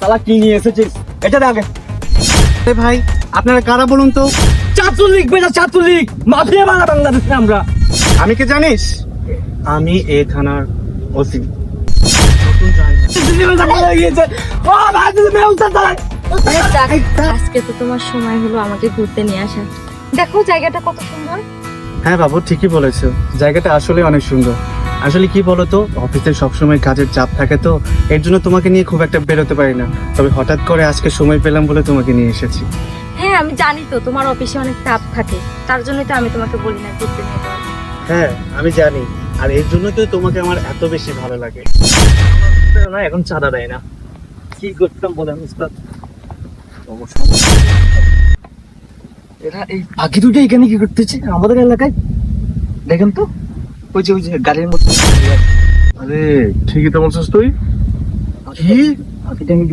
শালা কি নিয়ে এসেছিস এটা দে আগে। ভাই আপনারা কারা বলুন তো? ছাত্রলীগ বেটা, ছাত্রলীগ মাফিয়া বাংলা বাংলাদেশে আমরা। আমি কি জানিস? আমি এই থানার ওসি। আজকে তো তোমার সময় হলো আমাকে ঘুরতে নিয়ে আসা। দেখো জায়গাটা কত সুন্দর। হ্যাঁ বাবু, ঠিকই বলেছো, জায়গাটা আসলে অনেক সুন্দর। আসলে কি বলতো, অফিসে সবসময় কাজের চাপ থাকে, তো এর জন্য তোমাকে নিয়ে খুব একটা বেরোতে পারি না। তবে হঠাৎ করে আজকে সময় পেলাম বলে তোমাকে নিয়ে এসেছি। হ্যাঁ আমি জানি তো তোমার অফিসে অনেক চাপ থাকে, তার জন্যই তো আমি তোমাকে বলি না ঘুরতে নিয়ে যাওয়ার। হ্যাঁ আমি জানি, আর এর জন্য তো তোমাকে আমার এত বেশি ভালো লাগে। না এখন চাঁদা দেয় না, কি করতাম বলেন উস্তাদ। এরা এই পাখি দুটো এখানে কি করতেছে আমাদের এলাকায়? দেখেন তো, ওই যে গাড়ির মধ্যে। আরে ঠিকই তো বলছিস তুই। কি পাখিটা আমি